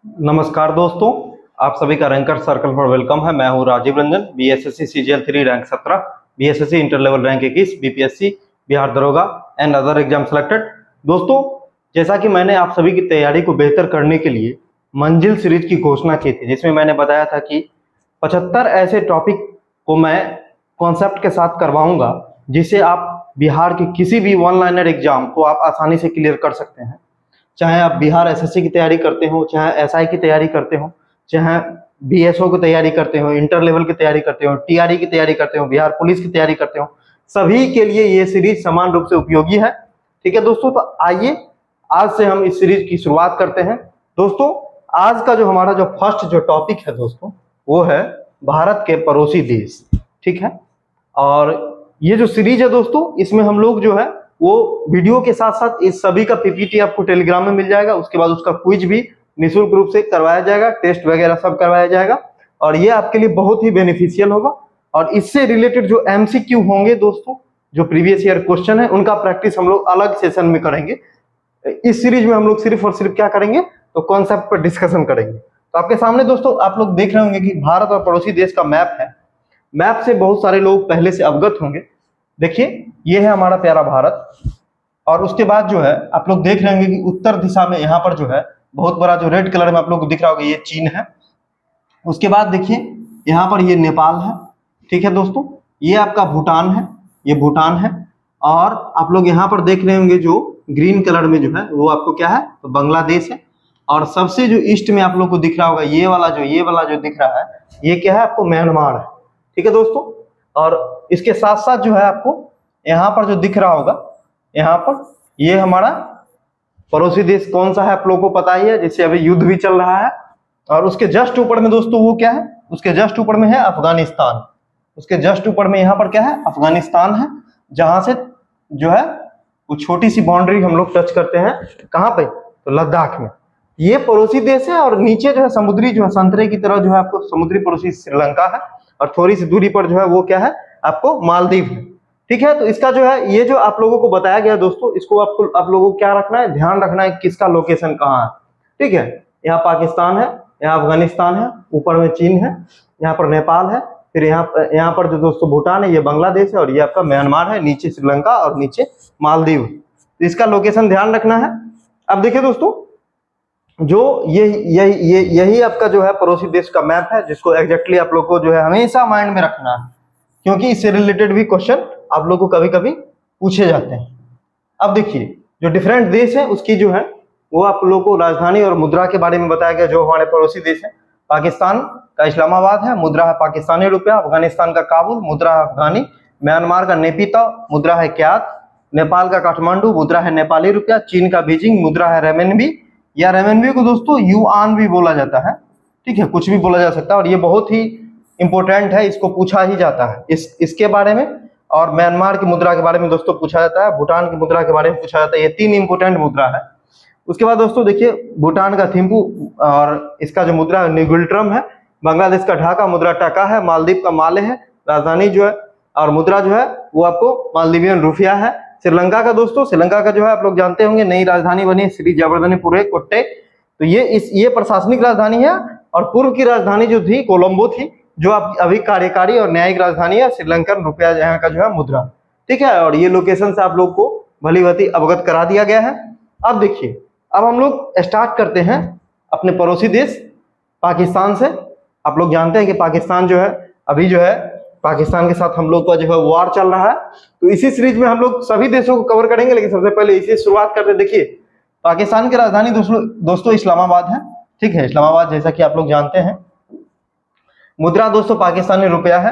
नमस्कार दोस्तों, आप सभी का रैंकर सर्कल पर वेलकम है। मैं हूं Rajeev Ranjan, BSSC CGL 3 rank 17, BSSC inter level rank 21, BPSC Bihar दरोगा एंड अदर एग्जाम सिलेक्टेड। दोस्तों, जैसा कि मैंने आप सभी की तैयारी को बेहतर करने के लिए मंजिल सीरीज की घोषणा की थी, जिसमें मैंने बताया था कि 75 ऐसे टॉपिक को मैं कॉन्सेप्ट के साथ करवाऊंगा जिसे आप बिहार के किसी भी वन लाइनर एग्जाम को आप आसानी से क्लियर कर सकते हैं। चाहे आप बिहार एसएससी की तैयारी करते हो, चाहे एसआई की तैयारी करते हो, चाहे बीएसओ की तैयारी करते हो, इंटर लेवल की तैयारी करते हो, टीआरई की तैयारी करते हो, बिहार पुलिस की तैयारी करते हो, सभी के लिए ये सीरीज समान रूप से उपयोगी है। ठीक है दोस्तों, तो आइए आज से हम इस सीरीज की शुरुआत करते हैं। दोस्तों, आज का जो हमारा जो फर्स्ट जो टॉपिक है दोस्तों, वो है भारत के पड़ोसी देश। ठीक है, और ये जो सीरीज है दोस्तों, इसमें हम लोग जो है वो वीडियो के साथ साथ इस सभी का पीपीटी आपको टेलीग्राम में मिल जाएगा। उसके बाद उसका क्विज भी निःशुल्क रूप से करवाया जाएगा, टेस्ट वगैरह सब करवाया जाएगा, और ये आपके लिए बहुत ही बेनिफिशियल होगा। और इससे रिलेटेड जो एमसीक्यू होंगे दोस्तों, जो प्रीवियस ईयर क्वेश्चन है, उनका प्रैक्टिस हम लोग अलग सेशन में करेंगे। इस सीरीज में हम लोग सिर्फ और सिर्फ क्या करेंगे, तो कॉन्सेप्ट पर डिस्कशन करेंगे। तो आपके सामने दोस्तों आप लोग देख रहे होंगे कि भारत और पड़ोसी देश का मैप है। मैप से बहुत सारे लोग पहले से अवगत होंगे। देखिए, ये है हमारा प्यारा भारत, और उसके बाद जो है आप लोग देख रहे होंगे कि उत्तर दिशा में यहाँ पर जो है बहुत बड़ा जो रेड कलर में आप लोग को दिख रहा होगा, ये चीन है। उसके बाद देखिए यहाँ पर ये नेपाल है। ठीक है दोस्तों, ये आपका भूटान है, ये भूटान है। और आप लोग यहाँ पर देख रहे होंगे जो ग्रीन कलर में जो है वो आपको क्या है, तो बांग्लादेश है। और सबसे जो ईस्ट में आप लोग को दिख रहा होगा, ये वाला जो दिख रहा है, ये क्या है, आपको म्यांमार है। ठीक है दोस्तों, और इसके साथ साथ जो है आपको यहाँ पर जो दिख रहा होगा, यहाँ पर ये हमारा पड़ोसी देश कौन सा है आप लोगों को पता ही है, जिससे अभी युद्ध भी चल रहा है। और उसके जस्ट ऊपर में दोस्तों वो क्या है, उसके जस्ट ऊपर में है अफगानिस्तान। उसके जस्ट ऊपर में यहाँ पर क्या है, अफगानिस्तान है, जहां से जो है वो छोटी सी बाउंड्री हम लोग टच करते हैं। कहाँ पे, तो लद्दाख में। ये पड़ोसी देश है, और नीचे जो है समुद्री जो है संतरे की तरह जो है आपको समुद्री पड़ोसी श्रीलंका है, और थोड़ी सी दूरी पर जो है वो क्या है, आपको मालदीव है। ठीक है, तो इसका जो है ये जो आप लोगों को बताया गया दोस्तों, इसको आप लोगों को क्या रखना है, ध्यान रखना है किसका लोकेशन कहाँ है। ठीक है, यहाँ पाकिस्तान है, यहाँ अफगानिस्तान है, ऊपर में चीन है, यहाँ पर नेपाल है, फिर यहाँ पर जो दोस्तों भूटान है, ये बांग्लादेश है, और ये आपका म्यांमार है, नीचे श्रीलंका और नीचे मालदीव। तो इसका लोकेशन ध्यान रखना है। अब देखिए दोस्तों, जो यही आपका जो है पड़ोसी देश का मैप है, जिसको एग्जैक्टली आप लोग को जो है हमेशा माइंड में रखना है, क्योंकि इससे रिलेटेड भी क्वेश्चन आप लोग को कभी कभी पूछे जाते हैं। अब देखिए, जो डिफरेंट देश है उसकी जो है वो आप लोग को राजधानी और मुद्रा के बारे में बताया गया। जो हमारे पड़ोसी देश है, पाकिस्तान का इस्लामाबाद है, मुद्रा है पाकिस्तानी रुपया। अफगानिस्तान का काबुल, मुद्रा है अफगानी। म्यांमार का नेपिता, मुद्रा है क्यात। नेपाल का काठमांडू, मुद्रा है नेपाली रुपया। चीन का बीजिंग, मुद्रा है रेमेनबी, या रेमेनबी को दोस्तों युआन भी बोला जाता है। ठीक है, कुछ भी बोला जा सकता है, और ये बहुत ही इंपॉर्टेंट है, इसको पूछा ही जाता है इसके बारे में। और म्यांमार की मुद्रा के बारे में दोस्तों पूछा जाता है, भूटान की मुद्रा के बारे में पूछा जाता है। ये तीन इंपॉर्टेंट मुद्रा है। उसके बाद दोस्तों देखिए, भूटान का थिम्पू, और इसका जो मुद्रा है निगुल्ट्रम है। बांग्लादेश का ढाका, मुद्रा टका है। मालदीव का माले है, राजधानी जो है और मुद्रा जो है वो आपको मालदीवियन रुपया है। श्रीलंका का दोस्तों, श्रीलंका का जो है आप लोग जानते होंगे, नई राजधानी बनी श्री जवर्धनीपुरे कोट्टे। तो ये प्रशासनिक राजधानी है, और पूर्व की राजधानी जो थी कोलंबो थी, जो अभी कार्यकारी और न्यायिक राजधानी है श्रीलंकन रुपया यहाँ का जो है मुद्रा। ठीक है, और ये लोकेशन से आप लोग को भली भांति अवगत करा दिया गया है। अब देखिए, अब हम लोग स्टार्ट करते हैं अपने पड़ोसी देश पाकिस्तान से। आप लोग जानते हैं कि पाकिस्तान जो है अभी जो है पाकिस्तान के साथ हम लोग का जो है वार चल रहा है। तो इसी सीरीज में हम लोग सभी देशों को कवर करेंगे, लेकिन सबसे पहले इसी शुरुआत करते हैं। देखिए, पाकिस्तान की राजधानी दोस्तों इस्लामाबाद है। ठीक है, इस्लामाबाद जैसा कि आप लोग जानते हैं। मुद्रा दोस्तों पाकिस्तानी रुपया है।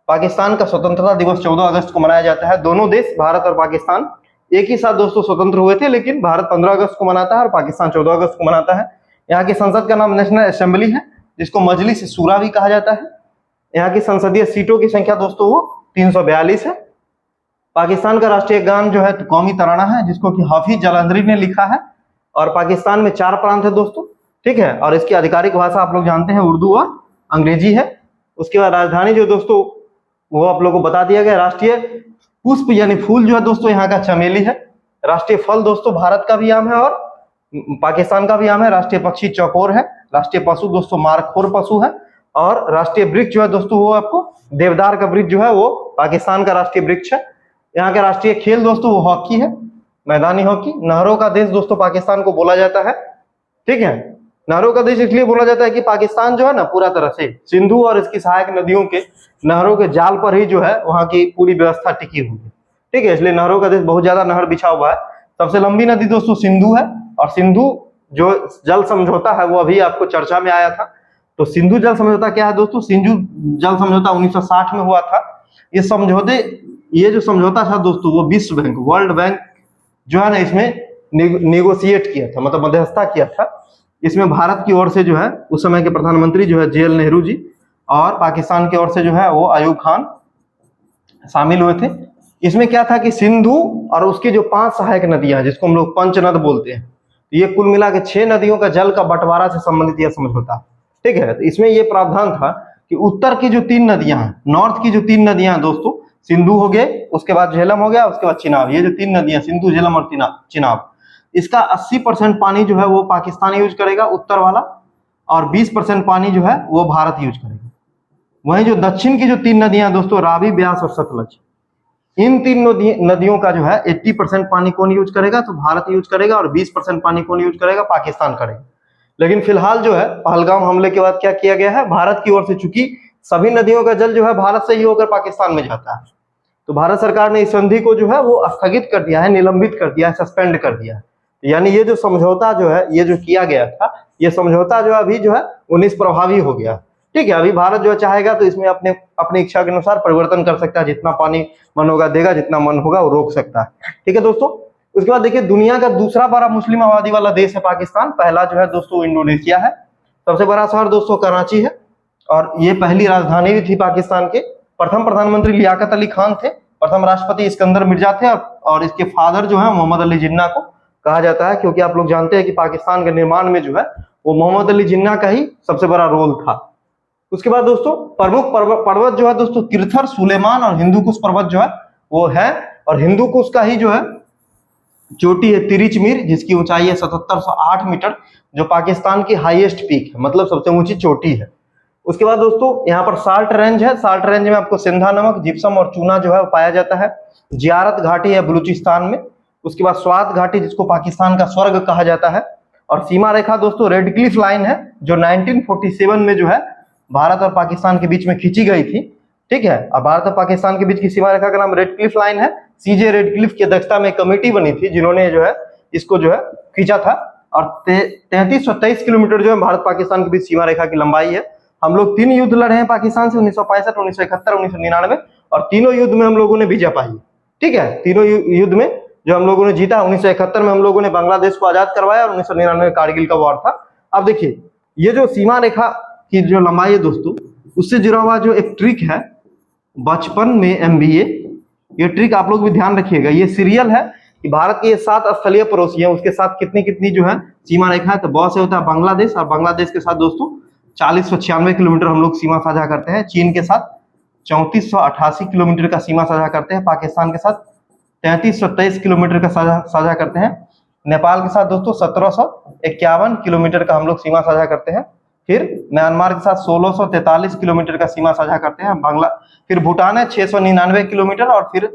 पाकिस्तान का स्वतंत्रता दिवस 14 अगस्त को मनाया जाता है। दोनों देश भारत और पाकिस्तान एक ही साथ दोस्तों स्वतंत्र हुए थे, लेकिन भारत 15 अगस्त को मनाता है और पाकिस्तान 14 अगस्त को मनाता है। यहाँ की संसद का नाम नेशनल असेंबली है, जिसको मजलिस शूरा भी कहा जाता है। यहाँ की संसदीय सीटों की संख्या दोस्तों वो 342 है। पाकिस्तान का राष्ट्रीय गान जो है तो कौमी तराना है, जिसको कि हाफिज जालंधरी ने लिखा है। और पाकिस्तान में 4 प्रांत है दोस्तों। ठीक है, और इसकी आधिकारिक भाषा आप लोग जानते हैं उर्दू और अंग्रेजी है। उसके बाद राजधानी जो दोस्तों वो आप लोगों को बता दिया गया। राष्ट्रीय पुष्प यानी फूल जो है दोस्तों यहाँ का चमेली है। राष्ट्रीय फल दोस्तों भारत का भी आम है और पाकिस्तान का भी आम है। राष्ट्रीय पक्षी चौकोर है। राष्ट्रीय पशु दोस्तों मारखोर पशु है। और राष्ट्रीय वृक्ष जो है दोस्तों वो आपको देवदार का वृक्ष जो है वो पाकिस्तान का राष्ट्रीय वृक्ष है। यहाँ का राष्ट्रीय खेल दोस्तों वो हॉकी है, मैदानी हॉकी। नहरों का देश दोस्तों पाकिस्तान को बोला जाता है, ठीक है। नहरों का देश इसलिए बोला जाता है कि पाकिस्तान जो है ना पूरा तरह से सिंधु और इसकी सहायक नदियों के नहरों के जाल पर ही जो है वहां की पूरी व्यवस्था टिकी हुई है, ठीक है। इसलिए नहरों का देश, बहुत ज्यादा नहर बिछा हुआ है। सबसे लंबी नदी दोस्तों सिंधु है, और सिंधु जो जल समझौता है वो अभी आपको चर्चा में आया था। तो सिंधु जल समझौता क्या है दोस्तों? सिंधु जल समझौता 1960 में हुआ था। ये जो समझौता था दोस्तों वो विश्व बैंक, वर्ल्ड बैंक जो है ना इसमें नेगोशिएट किया था, मतलब मध्यस्थता किया था। इसमें भारत की ओर से जो है उस समय के प्रधानमंत्री जो है JL नेहरू जी, और पाकिस्तान की ओर से जो है वो अयूब खान शामिल हुए थे। इसमें क्या था कि सिंधु और उसकी जो 5 सहायक नदियां हैं जिसको हम लोग पंचनद बोलते हैं, ये कुल मिला के 6 नदियों का जल का बंटवारा से संबंधित यह समझौता, ठीक है। तो इसमें यह प्रावधान था कि उत्तर की जो 3 नदियां हैं, नॉर्थ की जो 3 नदियां हैं दोस्तों, सिंधु हो गए, उसके बाद झेलम हो गया, उसके बाद चिनाब, ये जो 3 नदियां सिंधु, झेलम और चिनाब, इसका 80% पानी जो है वो पाकिस्तान यूज करेगा उत्तर वाला, और 20% पानी जो है वो भारत यूज करेगा। वहीं जो दक्षिण की जो 3 नदियां दोस्तों, रावी, ब्यास और सतलज, इन 3 नदियों का जो है 80% पानी कौन यूज करेगा? तो भारत यूज करेगा, और 20% पानी कौन यूज करेगा? पाकिस्तान करेगा। लेकिन फिलहाल जो है पहलगाम हमले के बाद क्या किया गया है, भारत की ओर से, चूंकि सभी नदियों का जल जो है भारत से ही होकर पाकिस्तान में जाता है, तो भारत सरकार ने इस संधि को जो है वो स्थगित कर दिया है, निलंबित कर दिया है, सस्पेंड कर दिया है। यानी ये जो समझौता जो है, ये जो किया गया था, ये समझौता जो अभी जो है 19 प्रभावी हो गया, ठीक है। अभी भारत जो चाहेगा तो इसमें अपनी इच्छा के अनुसार परिवर्तन कर सकता है, जितना पानी मन होगा देगा, जितना मन होगा वो रोक सकता है, ठीक है दोस्तों। उसके बाद देखिए, दुनिया का दूसरा बड़ा मुस्लिम आबादी वाला देश है पाकिस्तान। पहला जो है दोस्तों इंडोनेशिया है। सबसे बड़ा शहर दोस्तों कराची है, और ये पहली राजधानी भी थी पाकिस्तान के। प्रथम प्रधानमंत्री लियाकत अली खान थे, प्रथम राष्ट्रपति सिकंदर मिर्जा थे, और इसके फादर जो है मोहम्मद अली जिन्ना को कहा जाता है, क्योंकि आप लोग जानते हैं कि पाकिस्तान के निर्माण में जो है वो मोहम्मद अली जिन्ना का ही सबसे बड़ा रोल था। उसके बाद दोस्तों प्रमुख पर्वत जो है दोस्तों किरथर, सुलेमान और हिंदुकुश पर्वत जो है वो है, और हिंदुकुश का ही जो है चोटी है तिरिच मीर, जिसकी ऊंचाई है 7708 मीटर, जो पाकिस्तान की हाईएस्ट पीक है, मतलब सबसे ऊंची चोटी है। उसके बाद दोस्तों यहाँ पर साल्ट रेंज है। साल्ट रेंज में आपको सिंधा नमक, जिप्सम और चूना जो है वो पाया जाता है। जियारत घाटी है बलूचिस्तान में। उसके बाद स्वात घाटी, जिसको पाकिस्तान का स्वर्ग कहा जाता है। और सीमा रेखा दोस्तों रेड क्लिफ लाइन है, जो 1947 में जो है भारत और पाकिस्तान के बीच में खींची गई थी, ठीक है। और भारत और पाकिस्तान के बीच की सीमा रेखा का नाम रेड क्लिफ लाइन है। CJ रेड क्लिफ की अध्यक्षता में कमेटी बनी थी जिन्होंने जो है इसको जो है खींचा था। और 3323 किलोमीटर जो है भारत पाकिस्तान के बीच सीमा रेखा की लंबाई है। हम लोग 3 युद्ध लड़े हैं पाकिस्तान से, 1965, 1971, 1999, और तीनों युद्ध में हम लोगों ने विजय पाई, ठीक है। तीनों युद्ध में जो हम लोगों ने जीता, 1971 में हम लोगों ने बांग्लादेश को आजाद करवाया, और 1999 में कारगिल का वॉर था। अब देखिए, ये जो सीमा रेखा की जो लंबाई है दोस्तों, उससे जुड़ा हुआ जो एक ट्रिक है बचपन में MBA, ये ट्रिक आप लोग भी ध्यान रखिएगा। ये सीरियल है कि भारत के ये 7 स्थलीय पड़ोसी हैं, उसके साथ कितनी कितनी जो है सीमा रेखा है। तो बहुत से होता है बांग्लादेश, और बांग्लादेश के साथ दोस्तों 4096 किलोमीटर हम लोग सीमा साझा करते हैं। चीन के साथ 3488 किलोमीटर का सीमा साझा करते हैं। पाकिस्तान के साथ 3323 किलोमीटर का साझा करते हैं। नेपाल के साथ दोस्तों 1751 किलोमीटर का हम लोग सीमा साझा करते हैं। फिर म्यांमार के साथ 1643 किलोमीटर का सीमा साझा करते हैं। फिर भूटान है 699 किलोमीटर, और फिर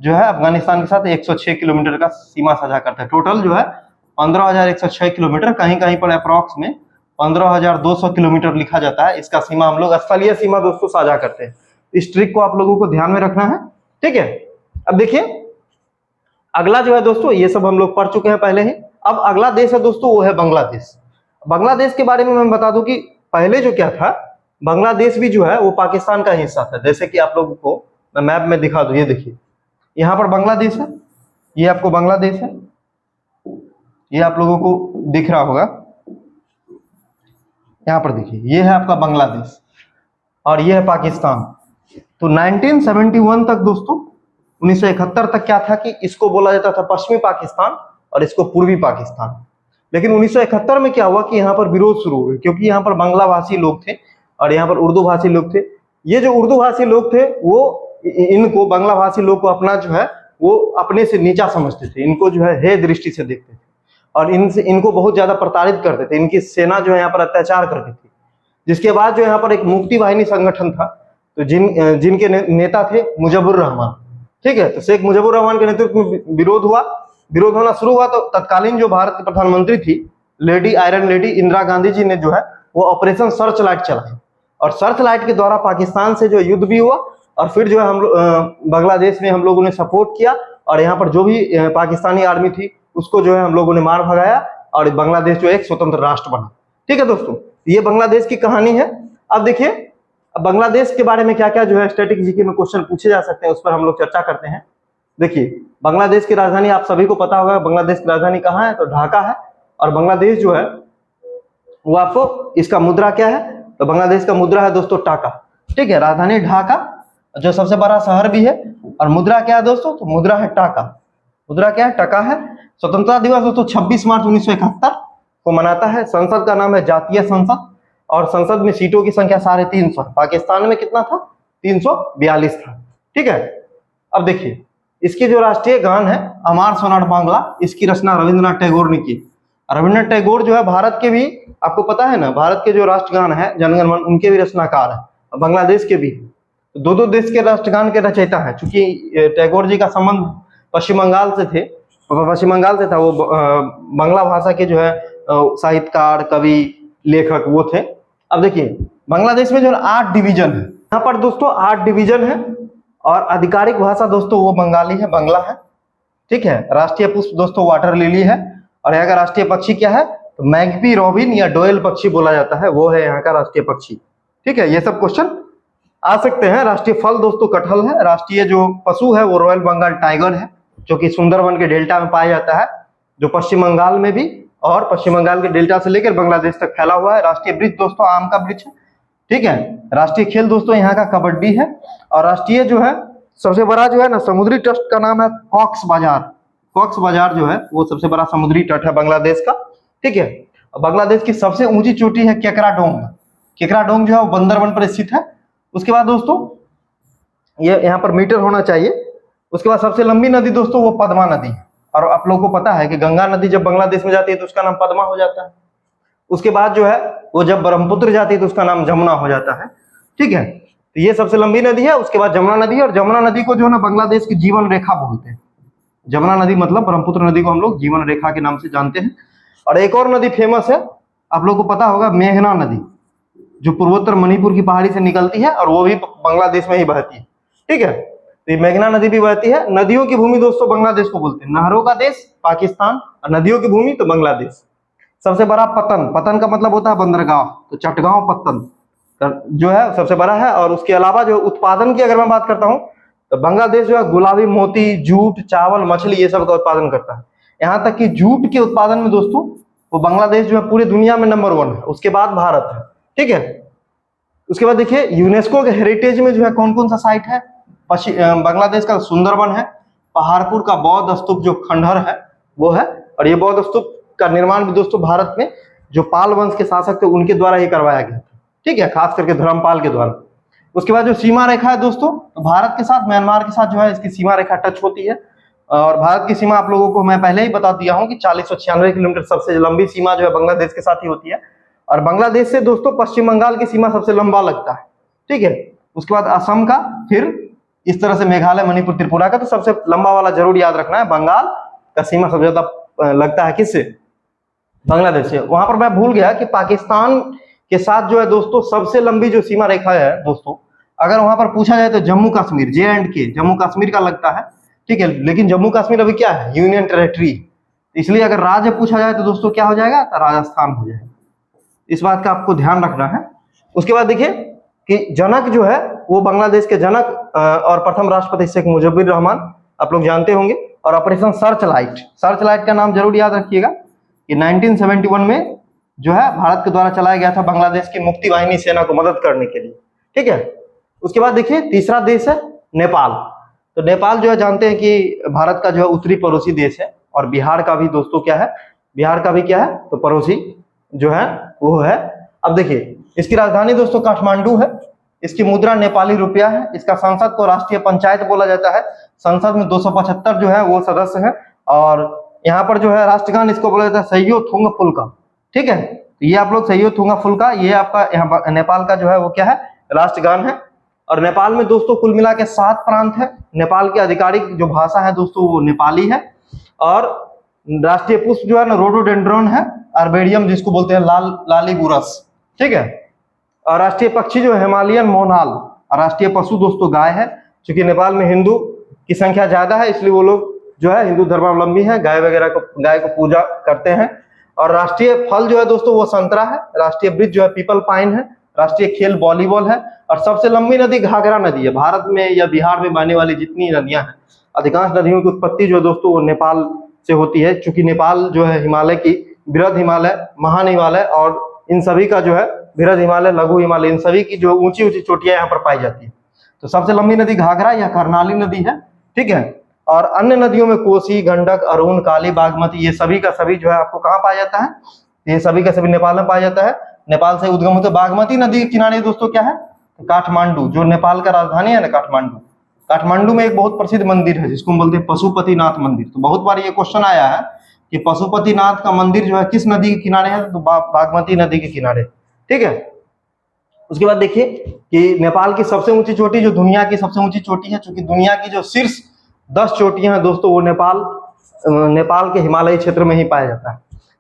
जो है अफगानिस्तान के साथ 106 किलोमीटर का सीमा साझा करते हैं। टोटल जो है 15,106 किलोमीटर, कहीं कहीं पर अप्रॉक्स में 15,200 किलोमीटर लिखा जाता है। इसका सीमा हम लोग स्थलीय सीमा दोस्तों साझा करते हैं। इस ट्रिक को आप लोगों को ध्यान में रखना है, ठीक है। अब देखिए अगला जो है दोस्तों, ये सब हम लोग पढ़ चुके हैं पहले ही। अब अगला देश है दोस्तों, वो है बांग्लादेश। बांग्लादेश के बारे में मैं बता दूं कि पहले जो क्या था, बांग्लादेश भी जो है वो पाकिस्तान का हिस्सा था। जैसे कि आप लोगों को मैं मैप में दिखा दूं, ये देखिए यहाँ पर बांग्लादेश है, ये आपको बांग्लादेश है, ये आप लोगों को दिख रहा होगा, यहाँ पर देखिए ये है आपका बांग्लादेश, और ये है पाकिस्तान। तो 1971 तक दोस्तों, 1971 तक क्या था कि इसको बोला जाता था पश्चिमी पाकिस्तान, और इसको पूर्वी पाकिस्तान। लेकिन 1971 में क्या हुआ कि यहाँ पर विरोध शुरू हो गए, क्योंकि यहाँ पर बांग्ला भाषी लोग थे और यहाँ पर उर्दू भाषी लोग थे। ये जो उर्दू भाषी लोग थे वो इनको, बांग्ला भाषी लोग को अपना जो है वो अपने से नीचा समझते थे, इनको जो है हे दृष्टि से देखते थे। और इनको बहुत ज्यादा प्रताड़ित करते थे। इनकी सेना जो है यहाँ पर अत्याचार करती थी। जिसके बाद जो यहाँ पर एक मुक्ति वाहिनी संगठन था, तो जिनके नेता थे मुजफ्फर रहमान। ठीक है, तो शेख मुजफ्फर रहमान के नेतृत्व में विरोध होना शुरू हुआ। तो तत्कालीन जो भारत की प्रधानमंत्री थी आयरन लेडी इंदिरा गांधी जी ने जो है वो ऑपरेशन सर्च लाइट चलाई, और सर्च लाइट के द्वारा पाकिस्तान से जो युद्ध भी हुआ, और फिर जो है हम बांग्लादेश में हम लोगों ने सपोर्ट किया, और यहाँ पर जो भी पाकिस्तानी आर्मी थी उसको जो है हम लोगों ने मार भगाया, और बांग्लादेश जो एक स्वतंत्र राष्ट्र बना। ठीक है दोस्तों, ये बांग्लादेश की कहानी है। अब देखिए, अब बांग्लादेश के बारे में क्या क्या जो है स्टैटिक जीके में क्वेश्चन पूछे जा सकते हैं, उस पर हम लोग चर्चा करते हैं। देखिए, बांग्लादेश की राजधानी आप सभी को पता होगा, बांग्लादेश की राजधानी कहाँ है, तो ढाका है। और बांग्लादेश जो है वो आपको, इसका मुद्रा क्या है, तो बांग्लादेश का मुद्रा है दोस्तों टाका। ठीक है, राजधानी ढाका जो सबसे बड़ा शहर भी है, और मुद्रा क्या है दोस्तों, तो मुद्रा है टाका। मुद्रा क्या है, टका है। स्वतंत्रता दिवस दोस्तों 26 मार्च 1971 को मनाता है। संसद का नाम है जातीय संसद, और संसद में सीटों की संख्या 350। पाकिस्तान में कितना था, 342 था। ठीक है, अब देखिए, इसकी जो राष्ट्रीय गान है अमार सोनार बांग्ला, इसकी रचना रविंद्रनाथ टैगोर ने की। रविंद्रनाथ टैगोर जो है भारत के भी, आपको पता है ना, भारत के जो राष्ट्रगान है जनगण मन, उनके भी रचनाकार है, बांग्लादेश के भी। दो देश के राष्ट्रगान के रचयिता है। चूंकि टैगोर जी का संबंध पश्चिम बंगाल से था, वो बांग्ला भाषा के जो है साहित्यकार, कवि, लेखक वो थे। अब देखिए, बांग्लादेश में जो 8 डिवीजन है, यहाँ पर दोस्तों 8 डिवीजन है, और आधिकारिक भाषा दोस्तों वो बंगाली है, बांग्ला है। ठीक है, राष्ट्रीय पुष्प दोस्तों वाटर लिली है, और यहाँ का राष्ट्रीय पक्षी क्या है, तो मैगपी रॉबिन या डोयल पक्षी बोला जाता है, वो है यहाँ का राष्ट्रीय पक्षी। ठीक है, ये सब क्वेश्चन आ सकते हैं। राष्ट्रीय फल दोस्तों कटहल है। राष्ट्रीय जो पशु है वो रॉयल बंगाल टाइगर है, जो कि सुंदरवन के डेल्टा में पाया जाता है, जो पश्चिम बंगाल में भी, और पश्चिम बंगाल के डेल्टा से लेकर बांग्लादेश तक फैला हुआ है। राष्ट्रीय वृक्ष दोस्तों आम का वृक्ष है। ठीक है, राष्ट्रीय खेल दोस्तों यहाँ का कबड्डी है। और राष्ट्रीय जो है सबसे बड़ा जो है ना समुद्री तट का नाम है कॉक्स बाजार। कॉक्स बाजार जो है वो सबसे बड़ा समुद्री तट है बांग्लादेश का। ठीक है, बांग्लादेश की सबसे ऊंची चोटी है केकराडोंग। केकराडोंग जो है वो बंदरबन पर स्थित है। उसके बाद दोस्तों ये यहाँ पर मीटर होना चाहिए। उसके बाद सबसे लंबी नदी दोस्तों वो पद्मा नदी है, और आप लोगों को पता है कि गंगा नदी जब बांग्लादेश में जाती है तो उसका नाम पद्मा हो जाता है। उसके बाद जो है वो जब ब्रह्मपुत्र जाती है तो उसका नाम जमुना हो जाता है। ठीक है, तो ये सबसे लंबी नदी है। उसके बाद जमुना नदी है, और जमुना नदी को जो है ना बांग्लादेश की जीवन रेखा बोलते हैं। जमुना नदी मतलब ब्रह्मपुत्र नदी को हम लोग जीवन रेखा के नाम से जानते हैं। और एक और नदी फेमस है, आप लोग को पता होगा, मेघना नदी, जो पूर्वोत्तर मणिपुर की पहाड़ी से निकलती है, और वो भी बांग्लादेश में ही बहती है। ठीक है, तो मेघना नदी भी बहती है। नदियों की भूमि दोस्तों बांग्लादेश को बोलते हैं। नहरों का देश पाकिस्तान, और नदियों की भूमि तो बांग्लादेश। सबसे बड़ा पतन का मतलब होता है बंदरगाह, तो चटगांव पत्तन जो है सबसे बड़ा है। और उसके अलावा जो उत्पादन की अगर मैं बात करता हूँ, तो बांग्लादेश जो है गुलाबी मोती, जूट, चावल, मछली, ये सब का उत्पादन करता है। यहाँ तक कि जूट के उत्पादन में दोस्तों वो बांग्लादेश जो है पूरी दुनिया में नंबर 1 है। उसके बाद भारत है। ठीक है, उसके बाद देखिए यूनेस्को के हेरिटेज में जो है कौन कौन सा साइट है। बांग्लादेश का सुंदरवन है, पहाड़पुर का बौद्ध स्तूप जो खंडहर है वो है, और ये बौद्ध स्तूप का निर्माण भी दोस्तों भारत में जो पाल वंश के शासक थे उनके द्वारा ही करवाया गया था। ठीक है, खास करके धर्मपाल के द्वारा। उसके बाद जो सीमा रेखा है दोस्तों, तो भारत के साथ म्यांमार के साथ जो है इसकी सीमा रेखा टच होती है। और भारत की सीमा आप लोगों को मैं पहले ही बता दिया हूँ कि 4096 किलोमीटर सबसे लंबी सीमा जो है बांग्लादेश के साथ ही होती है। और बांग्लादेश से दोस्तों पश्चिम बंगाल की सीमा सबसे लंबा लगता है। ठीक है, उसके बाद असम का, फिर इस तरह से मेघालय, मणिपुर, त्रिपुरा का। तो सबसे लंबा वाला जरूर याद रखना है, बंगाल का सीमा सबसे ज्यादा लगता है किससे, बांग्लादेश से। वहां पर मैं भूल गया कि पाकिस्तान के साथ जो है दोस्तों सबसे लंबी जो सीमा रेखा है दोस्तों, अगर वहां पर पूछा जाए तो जम्मू कश्मीर, JNK, जम्मू कश्मीर का लगता है। ठीक है, लेकिन जम्मू कश्मीर अभी क्या है, यूनियन टेरिटरी, इसलिए अगर राज्य पूछा जाए तो दोस्तों क्या हो जाएगा, तो राजस्थान हो जाएगा। इस बात का आपको ध्यान रखना है। उसके बाद देखिए कि जनक जो है वो बांग्लादेश के जनक और प्रथम राष्ट्रपति शेख मुजफ्फर रहमान, आप लोग जानते होंगे। और ऑपरेशन सर्च लाइट का नाम जरूर याद रखिएगा कि 1971 में जो है भारत के द्वारा चलाया गया था बांग्लादेश की मुक्ति वाहिनी सेना को मदद करने के लिए। ठीक है, उसके बाद देखिए तीसरा देश है नेपाल। तो नेपाल जो है जानते हैं कि भारत का जो है उत्तरी पड़ोसी देश है, और बिहार का भी दोस्तों क्या है, बिहार का भी क्या है, तो पड़ोसी जो है वो है। अब देखिए इसकी राजधानी दोस्तों काठमांडू है। इसकी मुद्रा नेपाली रुपया है। इसका संसद को राष्ट्रीय पंचायत बोला जाता है। संसद में 275 जो है वो सदस्य है, और यहाँ पर जो है राष्ट्रगान इसको बोला जाता है सैयो थुंग फुल्का। ठीक है, तो ये आप लोग सैयो थुंग फुल्का, ये आपका यहाँ नेपाल का जो है वो क्या है, राष्ट्रगान है। और नेपाल में दोस्तों कुल मिला के 7 प्रांत है। नेपाल की आधिकारिक जो भाषा है दोस्तों वो नेपाली है। और राष्ट्रीय पुष्प जो है ना रोडोडेंड्रॉन है, आर्बेडियम जिसको बोलते हैं लालीबुरस। ठीक है, और राष्ट्रीय पक्षी जो है हिमालयन मोनाल। और राष्ट्रीय पशु दोस्तों गाय है, क्योंकि नेपाल में हिंदू की संख्या ज्यादा है इसलिए वो लोग जो है हिंदू धर्मावलंबी है, गाय को पूजा करते हैं। और राष्ट्रीय फल जो है दोस्तों वो संतरा है। राष्ट्रीय वृक्ष जो है पीपल पाइन है। राष्ट्रीय खेल वॉलीबॉल है। और सबसे लंबी नदी घाघरा नदी है। भारत में या बिहार में बहने वाली जितनी नदियां हैं, अधिकांश नदियों की उत्पत्ति जो है दोस्तों वो नेपाल से होती है, क्योंकि नेपाल जो है हिमालय की बृहद हिमालय, महान हिमालय और इन सभी का जो है बृहद हिमालय, लघु हिमालय, इन सभी की जो ऊंची ऊंची चोटियां यहाँ पर पाई जाती है। तो सबसे लंबी नदी घाघरा या कर्नाली नदी है। ठीक है, और अन्य नदियों में कोसी, गंडक, अरुण, काली, बागमती, ये सभी का सभी जो है आपको कहाँ पाया जाता है, ये सभी का सभी नेपाल में पाया जाता है। नेपाल से उद्गम होते बागमती नदी के किनारे दोस्तों क्या है, काठमांडू, जो नेपाल का राजधानी है ना काठमांडू। काठमांडू में एक बहुत प्रसिद्ध मंदिर है जिसको हम बोलते हैं पशुपतिनाथ मंदिर। तो बहुत बार ये क्वेश्चन आया है कि पशुपतिनाथ का मंदिर जो है किस नदी के किनारे है, तो बागमती नदी के किनारे। ठीक है, उसके बाद देखिए कि नेपाल की सबसे ऊंची चोटी, जो दुनिया की सबसे ऊंची चोटी है, क्योंकि दुनिया की जो शीर्ष 10 चोटियां हैं दोस्तों वो नेपाल के हिमालयी क्षेत्र में ही पाया जाता है।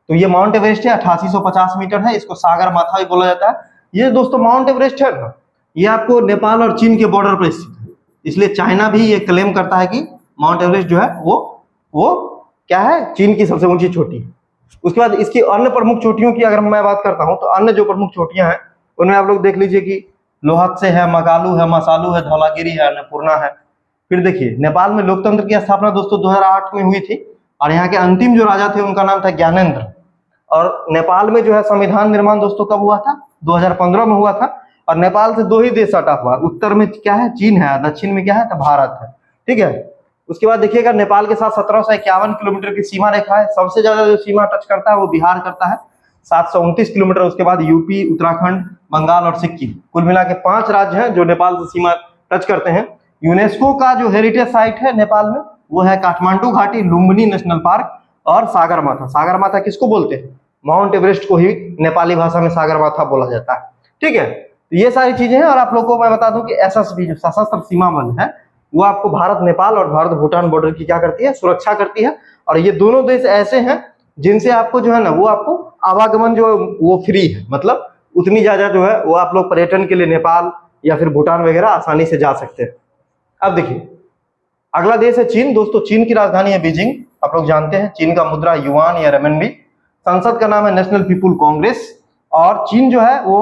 तो ये माउंट एवरेस्ट है, 8850 मीटर है। इसको सागर माथा भी बोला जाता है। ये दोस्तों माउंट एवरेस्ट है ना, ये आपको नेपाल और चीन के बॉर्डर पर स्थित है। इसलिए चाइना भी ये क्लेम करता है कि माउंट एवरेस्ट जो है वो क्या है, चीन की सबसे ऊंची चोटी है। उसके बाद इसकी अन्य प्रमुख चोटियों की अगर मैं बात करता हूं तो अन्य जो प्रमुख चोटियां हैं उनमें आप लोग देख लीजिए कि लोहत्से है, मकालू है, मसालू है, धौलागिरी है, अन्नपूर्णा है। फिर देखिए नेपाल में लोकतंत्र की स्थापना दोस्तों 2008 में हुई थी। और यहाँ के अंतिम जो राजा थे उनका नाम था ज्ञानेंद्र। और नेपाल में जो है संविधान निर्माण दोस्तों कब हुआ था, 2015 में हुआ था। और नेपाल से 2 ही देश सटा हुआ, उत्तर में क्या है, चीन है, दक्षिण में क्या है, तो भारत है। ठीक है, उसके बाद देखिएगा नेपाल के साथ 1751 किलोमीटर की सीमा रेखा है। सबसे ज्यादा जो सीमा टच करता है वो बिहार करता है, 729 किलोमीटर। उसके बाद यूपी, उत्तराखंड, बंगाल और सिक्किम, कुल मिला के 5 राज्य हैं जो नेपाल से सीमा टच करते हैं। यूनेस्को का जो हेरिटेज साइट है नेपाल में वो है काठमांडू घाटी, लुम्बिनी नेशनल पार्क और सागरमाथा। सागरमाथा किसको बोलते हैं, माउंट एवरेस्ट को ही नेपाली भाषा में सागरमाथा बोला जाता है। ठीक है, तो ये सारी चीजें हैं। और आप लोगों को मैं बता दूं कि एसएसबी जो सशस्त्र सीमा बल है वो आपको भारत नेपाल और भारत भूटान बॉर्डर की क्या करती है, सुरक्षा करती है। और ये दोनों देश ऐसे हैं जिनसे आपको जो है ना वो आपको आवागमन जो है वो फ्री है, मतलब उतनी ज्यादा जो है वो आप लोग पर्यटन के लिए नेपाल या फिर भूटान वगैरह आसानी से जा सकते हैं। अब देखिए अगला देश है चीन। दोस्तों चीन की राजधानी है बीजिंग, आप लोग जानते हैं। चीन का मुद्रा युआन या रेमनबी। संसद का नाम है नेशनल पीपुल कांग्रेस। और चीन जो है वो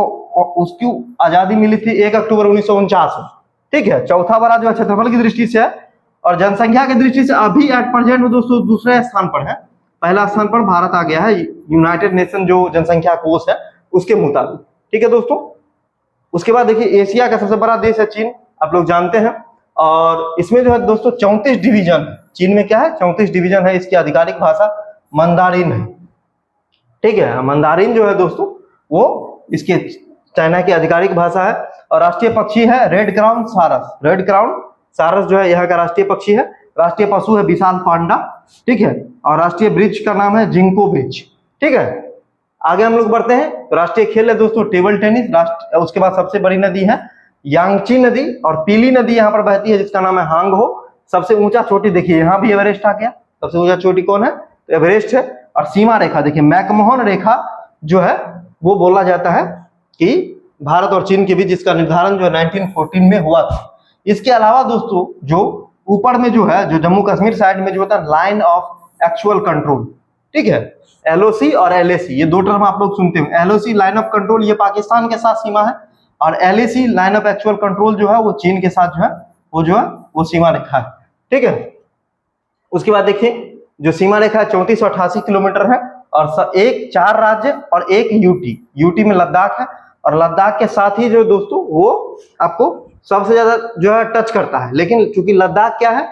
उसकी आजादी मिली थी 1 अक्टूबर 1949 में। ठीक है, चौथा बड़ा जो है क्षेत्रफल की दृष्टि से है। और जनसंख्या की दृष्टि से अभी एट प्रेजेंट में दोस्तों दूसरे स्थान पर है। पहला स्थान पर भारत आ गया है यूनाइटेड नेशन जो जनसंख्या कोष है उसके मुताबिक। ठीक है दोस्तों, उसके बाद देखिए एशिया का सबसे बड़ा देश है चीन, आप लोग जानते हैं। और इसमें जो है दोस्तों 34 डिवीजन है। चीन में क्या है, 34 डिवीजन है। इसकी आधिकारिक भाषा मंदारिन है। ठीक है, मंदारिन जो है दोस्तों वो इसके चाइना की आधिकारिक भाषा है। और राष्ट्रीय पक्षी है रेड क्राउन सारस। रेड क्राउन सारस जो है यहाँ का राष्ट्रीय पक्षी है। राष्ट्रीय पशु है विशाल पांडा। ठीक है, और राष्ट्रीय वृक्ष का नाम है जिंको वृक्ष। ठीक है, आगे हम लोग बढ़ते हैं। राष्ट्रीय खेल है दोस्तों टेबल टेनिस। उसके बाद सबसे बड़ी नदी है यांगची नदी और पीली नदी यहाँ पर बहती है जिसका नाम है हांग हो। सबसे ऊंचा चोटी देखिए यहाँ भी एवरेस्ट आ गया। सबसे ऊंचा चोटी कौन है, तो एवरेस्ट है। और सीमा रेखा देखिए मैकमोहन रेखा जो है वो बोला जाता है कि भारत और चीन के बीच जिसका निर्धारण जो है 1914 में हुआ था। इसके अलावा दोस्तों जो ऊपर में जो है जो जम्मू कश्मीर साइड में जो होता है लाइन ऑफ एक्चुअल कंट्रोल, ठीक है, एलओसी और एलएसी, ये 2 टर्म आप लोग सुनते हो। एलओसी लाइन ऑफ कंट्रोल ये पाकिस्तान के साथ सीमा है। और LAC line of actual control जो है वो चीन के साथ जो है वो सीमा रेखा है। ठीक है, उसके बाद देखिए जो सीमा रेखा है 3488 किलोमीटर है। और 4 राज्य और 1 यूटी में लद्दाख है। और लद्दाख के साथ ही जो दोस्तों वो आपको सबसे ज्यादा जो है टच करता है। लेकिन चूंकि लद्दाख क्या है,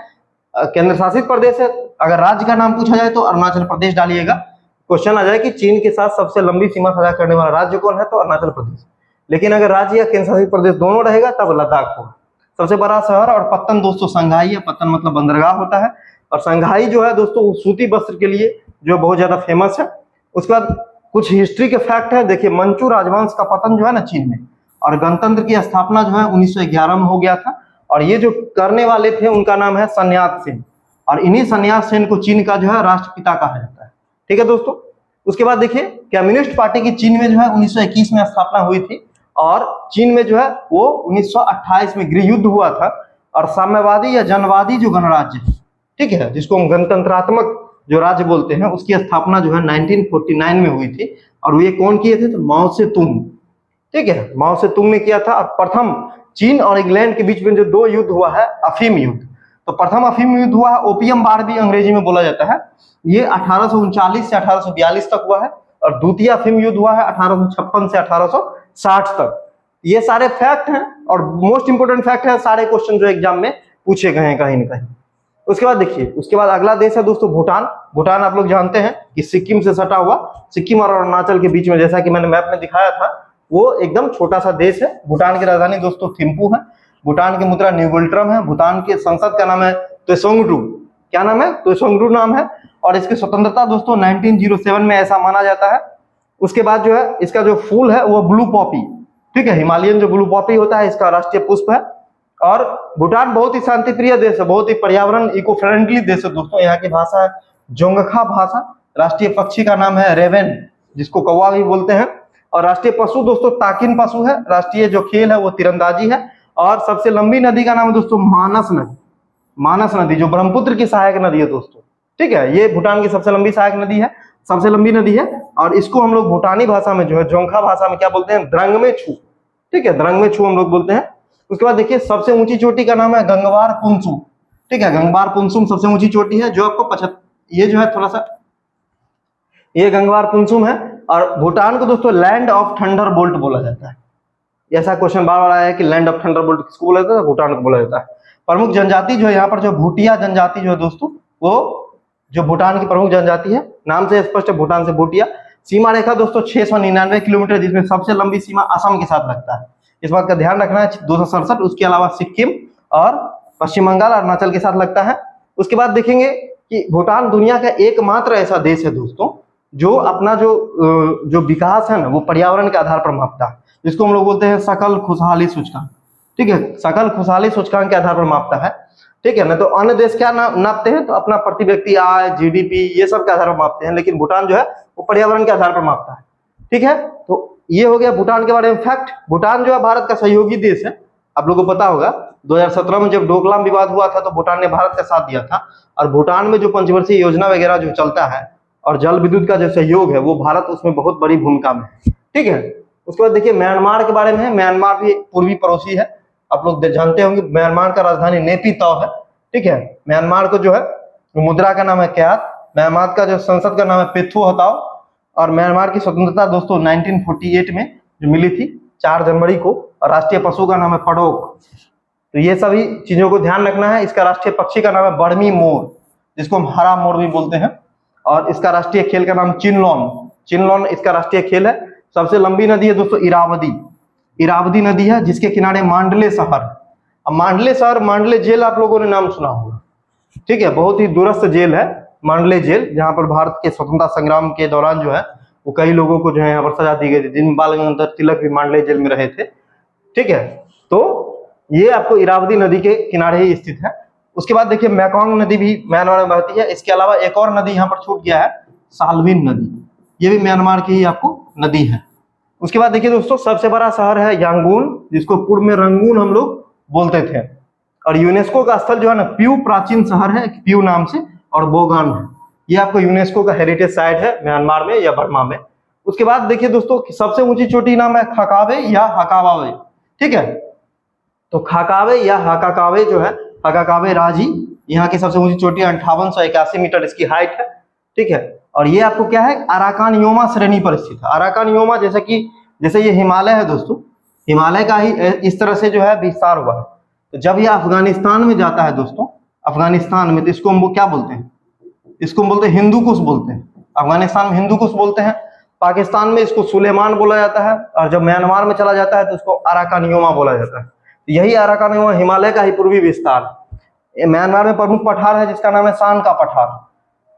केंद्र शासित प्रदेश है, अगर राज्य का नाम पूछा जाए तो अरुणाचल प्रदेश डालिएगा। क्वेश्चन आ जाए कि चीन के साथ सबसे लंबी सीमा साझा करने वाला राज्य कौन है, तो अरुणाचल प्रदेश। लेकिन अगर राज्य या केंद्र शासित प्रदेश दोनों रहेगा तब लद्दाख होगा। सबसे बड़ा शहर और पत्तन दोस्तों संघाई है। पत्तन मतलब बंदरगाह होता है। और संघाई जो है दोस्तों सूती वस्त्र के लिए जो बहुत ज्यादा फेमस है। उसके बाद कुछ हिस्ट्री के फैक्ट है, देखिए मंचू राजवंश का पतन जो है ना चीन में, और गणतंत्र की स्थापना जो है 1911 में हो गया था। और ये जो करने वाले थे उनका नाम है सन्यात सेन, और इन्हीं सन्यात सेन को चीन का जो है राष्ट्रपिता कहा जाता है। ठीक है दोस्तों। उसके बाद देखिए कम्युनिस्ट पार्टी की चीन में जो है 1921 में स्थापना हुई थी, और चीन में जो है वो 1928 में गृह युद्ध हुआ था। और साम्यवादी या जनवादी जो गणराज्य है, ठीक है, जिसको हम गणतंत्रात्मक जो राज्य बोलते हैं, उसकी स्थापना जो है 1949 में हुई थी। और ये कौन किए थे? तो माओ से तुंग, ठीक है, माओ से तुंग ने किया था। और प्रथम चीन और इंग्लैंड के बीच में जो 2 युद्ध हुआ है, अफीम युद्ध, तो प्रथम अफीम युद्ध हुआ है, ओपियम वार भी अंग्रेजी में बोला जाता है, ये 1839 से 1842 तक हुआ है। और द्वितीय अफीम युद्ध हुआ है 1856 से 1860 तक। ये सारे फैक्ट हैं, और मोस्ट इंपोर्टेंट फैक्ट है, सारे क्वेश्चन जो एग्जाम में पूछे गए हैं कहीं ना कहीं। उसके बाद देखिए, उसके बाद अगला देश है दोस्तों भूटान। भूटान आप लोग जानते हैं कि सिक्किम से सटा हुआ, सिक्किम और अरुणाचल के बीच में, जैसा कि मैंने मैप में दिखाया था, वो एकदम छोटा सा देश है। भूटान की राजधानी दोस्तों थिम्पू है। भूटान की मुद्रा न्यूगुल्ट्रम है। भूटान के संसद का नाम है त्सोंगडू। क्या नाम है? त्सोंगडू नाम है। और इसकी स्वतंत्रता दोस्तों 1907 में ऐसा माना जाता है। उसके बाद जो है इसका जो फूल है वो ब्लू पॉपी, ठीक है, हिमालयन जो ब्लू पॉपी होता है, इसका राष्ट्रीय पुष्प है। और भूटान बहुत ही शांति प्रिय देश है, बहुत ही पर्यावरण इको फ्रेंडली देश है दोस्तों। यहाँ की भाषा है जोंगखा भाषा। राष्ट्रीय पक्षी का नाम है रेवेन, जिसको कौवा भी बोलते हैं। और राष्ट्रीय पशु दोस्तों ताकिन पशु है। राष्ट्रीय जो खेल है वो तीरंदाजी है। और सबसे लंबी नदी का नाम है दोस्तों मानस नदी। मानस नदी जो ब्रह्मपुत्र की सहायक नदी है दोस्तों, ठीक है, ये भूटान की सबसे लंबी सहायक नदी है, सबसे लंबी नदी है। और इसको हम लोग भूटानी भाषा में जो है जोंखा भाषा में क्या बोलते हैं? द्रंग में छू, ठीक है, द्रंग में छू हम लोग बोलते हैं। उसके बाद देखिए सबसे ऊंची चोटी का नाम है गंगवार पुनसुम, ठीक है, गंगवार पुनसुम सबसे ऊंची चोटी है, जो आपको ये जो है थोड़ा सा, ये गंगवार पुनसुम है। और भूटान को दोस्तों लैंड ऑफ थंडर बोल्ट बोला जाता है। ऐसा क्वेश्चन बार बार आया है कि लैंड ऑफ थंडर बोल्ट किसको बोला जाता है? भूटान को बोला जाता है। प्रमुख जनजाति जो है यहाँ पर, जो भूटिया जनजाति जो है दोस्तों, वो जो भूटान की प्रमुख जनजाति है, नाम से स्पष्ट है, भूटान से भूटिया। सीमा रेखा दोस्तों 699 किलोमीटर, जिसमें सबसे लंबी सीमा असम के साथ लगता है, इस बात का ध्यान रखना है। 267, उसके अलावा सिक्किम और पश्चिम बंगाल और अरुणाचल के साथ लगता है। उसके बाद देखेंगे कि भूटान दुनिया का एकमात्र ऐसा देश है दोस्तों जो अपना जो विकास है ना वो पर्यावरण के आधार पर मापता है, जिसको हम लोग बोलते हैं सकल खुशहाली सूचकांक, ठीक है, सकल खुशहाली सूचकांक के आधार पर मापता है, ठीक है ना। तो अन्य देश क्या नापते हैं? तो अपना प्रति व्यक्ति आय, जीडीपी, ये सब के आधार पर मापते हैं, लेकिन भूटान जो है वो पर्यावरण के आधार पर मापता है, ठीक है। तो ये हो गया भूटान के बारे में फैक्ट। भूटान जो है भारत का सहयोगी देश है, आप लोगों को पता होगा। 2017 में जब डोकलाम विवाद हुआ था तो भूटान ने भारत का साथ दिया था। और भूटान में जो पंचवर्षीय योजना वगैरह जो चलता है और जल विद्युत का जो सहयोग है वो भारत उसमें बहुत बड़ी भूमिका में है, ठीक है। उसके बाद देखिए म्यांमार के बारे में। म्यांमार भी पूर्वी पड़ोसी है, आप लोग जानते होंगे। म्यांमार का राजधानी नेपिताव है, ठीक है। म्यांमार को जो है मुद्रा का नाम है क्यात। म्यांमार का जो संसद का नाम है पेथू हताओ। और म्यांमार की स्वतंत्रता दोस्तों 1948 में जो मिली थी 4 जनवरी को। और राष्ट्रीय पशु का नाम है पड़ोक। तो ये सभी चीजों को ध्यान रखना है। इसका राष्ट्रीय पक्षी का नाम है बर्मी मोर, जिसको हम हरा मोर भी बोलते हैं। और इसका राष्ट्रीय खेल का नाम चिनलोन। चिनलोन इसका राष्ट्रीय खेल है। सबसे लंबी नदी है दोस्तों इरावदी। इरावदी नदी है, जिसके किनारे मांडले शहर। अब मांडले शहर, मांडले जेल आप लोगों ने नाम सुना होगा, ठीक है, बहुत ही दूरस्थ जेल है मांडले जेल, जहां पर भारत के स्वतंत्रता संग्राम के दौरान जो है वो कई लोगों को जो है यहाँ पर सजा दी गई थी, जिनमें बाल गंगाधर तिलक भी मांडले जेल में रहे थे, ठीक है। तो ये आपको इरावदी नदी के किनारे ही स्थित है। उसके बाद देखिए मैकोंग नदी भी म्यांमार में बहती है। इसके अलावा एक और नदी यहाँ पर छूट गया है, साल्विन नदी, ये भी म्यांमार की ही आपको नदी है। उसके बाद देखिए दोस्तों सबसे बड़ा शहर है यांगून, जिसको पूर्व में रंगून हम लोग बोलते थे। और यूनेस्को का स्थल जो है ना प्यू प्राचीन शहर है, प्यू नाम से, और बोगान है। ये आपको यूनेस्को का हेरिटेज साइट है म्यांमार में या बर्मा में। उसके बाद देखिए दोस्तों सबसे ऊंची चोटी नाम है खाकावे या हाकावावे, ठीक है। तो खाकावे या हाकाकावे जो है, हाकाकावे राजी, यहाँ की सबसे ऊंची चोटी 5881 मीटर इसकी हाइट है, ठीक है। और ये आपको क्या है, अराकान योमा श्रेणी पर स्थित है। अराकान योमा जैसे ये हिमालय है दोस्तों, हिमालय का ही इस तरह से जो है विस्तार हुआ है। तो जब ये अफगानिस्तान में जाता है दोस्तों, अफगानिस्तान में, तो इसको हम क्या बोलते हैं? इसको हम बोलते हैं हिंदू कुश बोलते हैं। अफगानिस्तान में हिंदू कुश बोलते हैं। पाकिस्तान में इसको सुलेमान बोला जाता है। और जब म्यांमार में चला जाता है तो इसको अराकान योमा बोला जाता है। यही अराकान योमा हिमालय का ही पूर्वी विस्तार। म्यांमार में प्रमुख पठार है जिसका नाम है सान का पठार।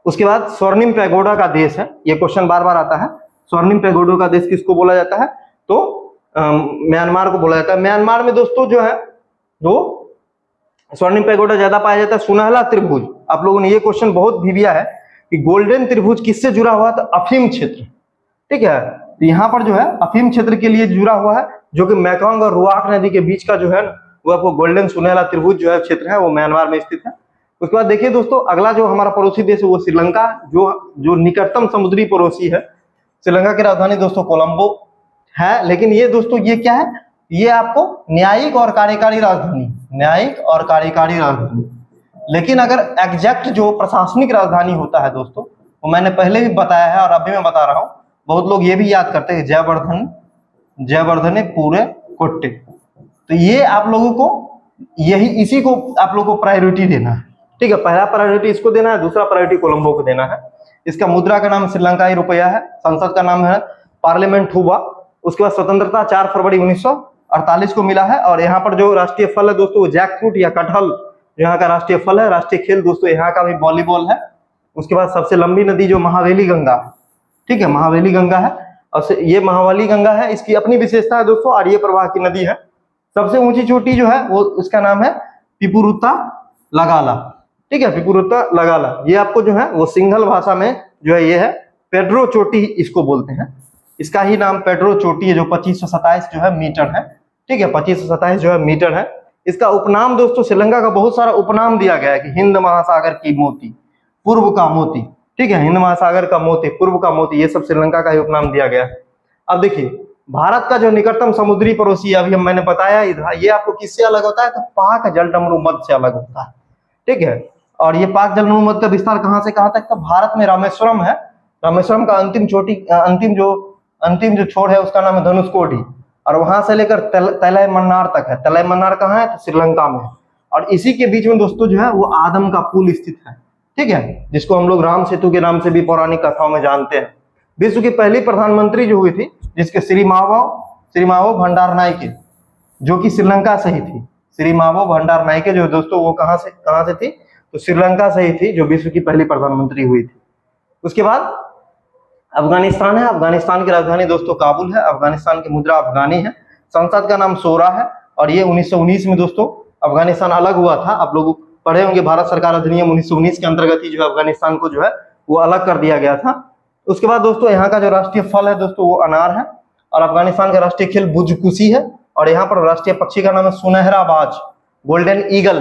उसके बाद स्वर्णिम पैगोडा का देश है, ये क्वेश्चन बार बार आता है, स्वर्णिम पैगोडा का देश किसको बोला जाता है, तो म्यांमार को बोला जाता है। म्यांमार में दोस्तों जो है दो स्वर्णिम पैगोडा ज्यादा पाया जाता है। सुनहला त्रिभुज, आप लोगों ने ये क्वेश्चन बहुत भी दिया है कि गोल्डन त्रिभुज किससे जुड़ा हुआ, तो अफीम क्षेत्र, ठीक है। तो यहाँ पर जो है अफीम क्षेत्र के लिए जुड़ा हुआ है, जो कि मैकोंग और रुआक नदी के बीच का जो है वो आपको गोल्डन सुनहला त्रिभुज जो है क्षेत्र है वो म्यांमार में स्थित है। उसके बाद देखिए दोस्तों, अगला जो हमारा पड़ोसी देश है वो श्रीलंका, जो निकटतम समुद्री पड़ोसी है। श्रीलंका की राजधानी दोस्तों कोलंबो है, लेकिन ये दोस्तों ये क्या है, ये आपको न्यायिक और कार्यकारी राजधानी, न्यायिक और कार्यकारी राजधानी। लेकिन अगर एग्जैक्ट जो प्रशासनिक राजधानी होता है दोस्तों, वो मैंने पहले भी बताया है और अभी मैं बता रहा हूँ, बहुत लोग ये भी याद करते हैं जयवर्धने पूरे कोट्टे। तो ये आप लोगों को इसी को आप लोगों को प्रायोरिटी देना है, ठीक है। पहला प्रायोरिटी इसको देना है, दूसरा प्रायोरिटी कोलंबो को देना है। इसका मुद्रा का नाम श्रीलंकाई रुपया है, संसद का नाम है पार्लियामेंट हुआ। उसके बाद स्वतंत्रता 4 फरवरी 1948 को मिला है। और यहाँ पर जो राष्ट्रीय फल है दोस्तों वो जैक फ्रूट या कटहल यहाँ का राष्ट्रीय फल है। राष्ट्रीय खेल दोस्तों यहाँ का भी वॉलीबॉल है। उसके बाद सबसे लंबी नदी जो महावेली गंगा, ठीक है, महावेली गंगा है। और ये महावेली गंगा है, इसकी अपनी विशेषता है दोस्तों, आर्य प्रवाह की नदी है। सबसे ऊंची चोटी जो है वो उसका नाम है पिपुरुता लगाला, ठीक है, पिपुरुता लगाला। ये आपको जो है वो सिंघल भाषा में जो है ये है पेड्रो चोटी इसको बोलते हैं। इसका ही नाम पेड्रो चोटी है, जो 2527 जो है मीटर है, ठीक है, 2527 जो है मीटर है। इसका उपनाम दोस्तों, श्रीलंका का बहुत सारा उपनाम दिया गया है कि हिंद महासागर की मोती, पूर्व का मोती, ठीक है, हिंद महासागर का मोती, पूर्व का मोती, ये सब श्रीलंका का ही उपनाम दिया गया है। अब देखिए भारत का जो निकटतम समुद्री पड़ोसी अभी मैंने बताया ये आपको किससे अलग होता है, तो पाक जलडमरू मध्य से अलग होता है, ठीक है। और ये पाक जलडमरू मध्य का विस्तार कहां से कहां तक, तो भारत में रामेश्वरम है। रामेश्वरम का अंतिम जो छोर है उसका नाम है धनुषकोडी, और वहां से लेकर तलय मन्नार तक है। तलय मन्नार कहाँ है, तो श्रीलंका में। और इसी के बीच में दोस्तों जो है वो आदम का पुल स्थित है, ठीक है, जिसको हम लोग राम सेतु के नाम से भी पौराणिक कथाओं में जानते हैं। विश्व की पहली प्रधानमंत्री जो हुई थी, जिसके श्री मावो भंडारनायके, जो कि श्रीलंका से ही थी। श्री मावो भंडारनायके जो दोस्तों वो कहां से थी, तो श्रीलंका से ही थी, जो विश्व की पहली प्रधानमंत्री हुई थी। उसके बाद अफगानिस्तान है। अफगानिस्तान की राजधानी दोस्तों काबुल है। अफगानिस्तान की मुद्रा अफगानी है। संसद का नाम सोरा है। और ये 1919 में दोस्तों अफगानिस्तान अलग हुआ था। आप लोग पढ़े होंगे, भारत सरकार अधिनियम 1919 के अंतर्गत ही जो अफगानिस्तान को जो है वो अलग कर दिया गया था। उसके बाद दोस्तों यहाँ का जो राष्ट्रीय फल है दोस्तों वो अनार है। और अफगानिस्तान का राष्ट्रीय खेल बुजकुशी है। और यहाँ पर राष्ट्रीय पक्षी का नाम है सुनहरा बाज, गोल्डन ईगल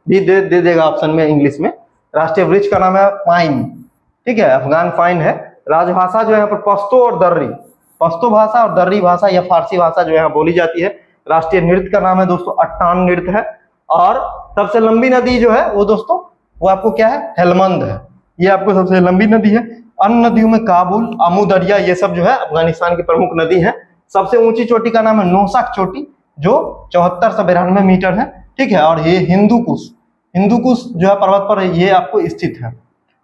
भी दे देगा ऑप्शन में इंग्लिश में। राष्ट्रीय वृक्ष का नाम है पाइन, ठीक है, अफगान पाइन है। राजभाषा जो है यहाँ पर पश्तो और दर्री, पश्तो भाषा और दर्री भाषा या फारसी भाषा जो यहाँ बोली जाती है। राष्ट्रीय नृत्य का नाम है दोस्तों अट्टान नृत्य है। और सबसे लंबी नदी जो है वो दोस्तों वो आपको क्या है, हेलमंद है। ये आपको सबसे लंबी नदी है। अन्य नदियों में काबुल, अमू दरिया, ये सब जो है अफगानिस्तान की प्रमुख नदी है। सबसे ऊंची चोटी का नाम है नोशक चोटी, जो 7492 मीटर है, ठीक है। और ये हिंदुकुश जो है पर्वत पर ये आपको स्थित है।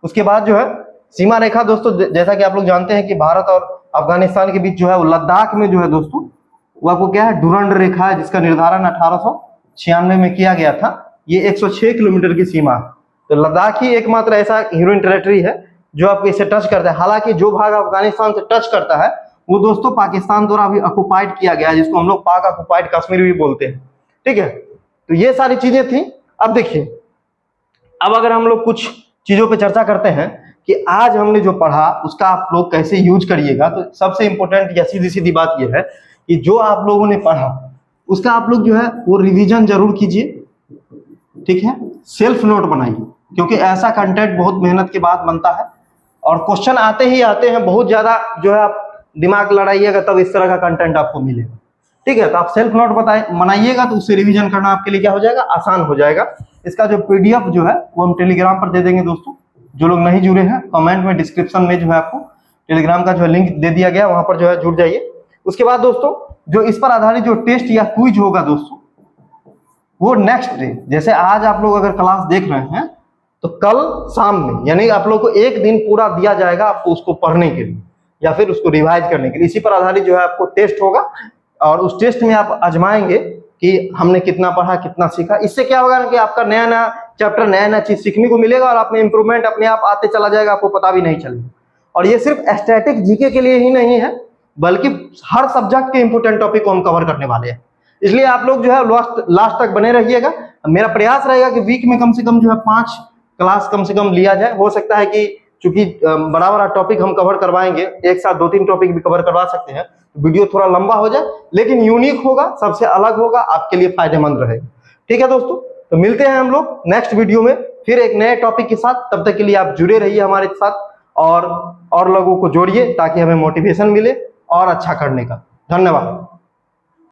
उसके बाद जो है सीमा रेखा दोस्तों, जैसा कि आप लोग जानते हैं कि भारत और अफगानिस्तान के बीच जो है वो लद्दाख में जो है दोस्तों वो आपको क्या है, डुरंड रेखा है, जिसका निर्धारण 1896 में किया गया था। ये 106 किलोमीटर की सीमा है। तो लद्दाख ही एकमात्र ऐसा यूनियन टेरिटरी है जो आपको इसे टच करता है। हालांकि जो भाग अफगानिस्तान से टच करता है वो दोस्तों पाकिस्तान द्वारा अभी ऑक्युपाइड किया गया है, जिसको हम लोग पाक ऑक्युपाइड कश्मीर भी बोलते हैं, ठीक है। तो ये सारी चीजें थी। अब देखिए, अब अगर हम लोग कुछ चीजों पे चर्चा करते हैं कि आज हमने जो पढ़ा उसका आप लोग कैसे यूज करिएगा, तो सबसे इंपॉर्टेंट या सीधी सीधी बात यह है कि जो आप लोगों ने पढ़ा उसका आप लोग जो है वो रिवीजन जरूर कीजिए, ठीक है। सेल्फ नोट बनाइए, क्योंकि ऐसा कंटेंट बहुत मेहनत के बाद बनता है और क्वेश्चन आते ही आते हैं बहुत ज्यादा, जो है आप दिमाग लड़ाइएगा तब इस तरह का कंटेंट आपको मिलेगा, ठीक है। तो आप सेल्फ नोट बनाइएगा तो उससे रिवीजन करना आपके लिए क्या हो जाएगा, आसान हो जाएगा। इसका जो पीडीएफ जो है वो हम टेलीग्राम पर दे देंगे दोस्तों। जो लोग नहीं जुड़े हैं कमेंट में डिस्क्रिप्शन में जो है आपको टेलीग्राम का जो लिंक दे दिया गया, वहां पर जो है जुड़ जाइए। उसके बाद दोस्तों जो इस पर आधारित जो टेस्ट या क्विज होगा दोस्तों वो नेक्स्ट डे, जैसे आज आप लोग अगर क्लास देख रहे हैं तो कल शाम में, यानी आप लोग को एक दिन पूरा दिया जाएगा आपको उसको पढ़ने के लिए या फिर उसको रिवाइज करने के लिए। इसी पर आधारित जो है आपको टेस्ट होगा और उस टेस्ट में आप आजमाएंगे कि हमने कितना पढ़ा, कितना सीखा। इससे क्या होगा ना कि आपका नया नया चैप्टर नया नया चीज सीखने को मिलेगा और आपने इंप्रूवमेंट अपने आप आते चला जाएगा, आपको पता भी नहीं चलेगा। और ये सिर्फ स्टैटिक जीके के लिए ही नहीं है, बल्कि हर सब्जेक्ट के इंपोर्टेंट टॉपिक को हम कवर करने वाले हैं। इसलिए आप लोग जो है लास्ट तक बने रहिएगा। मेरा प्रयास रहेगा कि वीक में कम से कम जो है 5 क्लास कम से कम लिया जाए। हो सकता है कि चूंकि बड़ा बड़ा टॉपिक हम कवर करवाएंगे, एक साथ 2-3 टॉपिक भी कवर करवा सकते हैं, वीडियो थोड़ा लंबा हो जाए, लेकिन यूनिक होगा, सबसे अलग होगा, आपके लिए फायदेमंद रहेगा। ठीक है दोस्तों, तो मिलते हैं हम लोग नेक्स्ट वीडियो में फिर एक नए टॉपिक के साथ। तब तक के लिए आप जुड़े रहिए हमारे साथ और लोगों को जोड़िए ताकि हमें मोटिवेशन मिले और अच्छा करने का। धन्यवाद।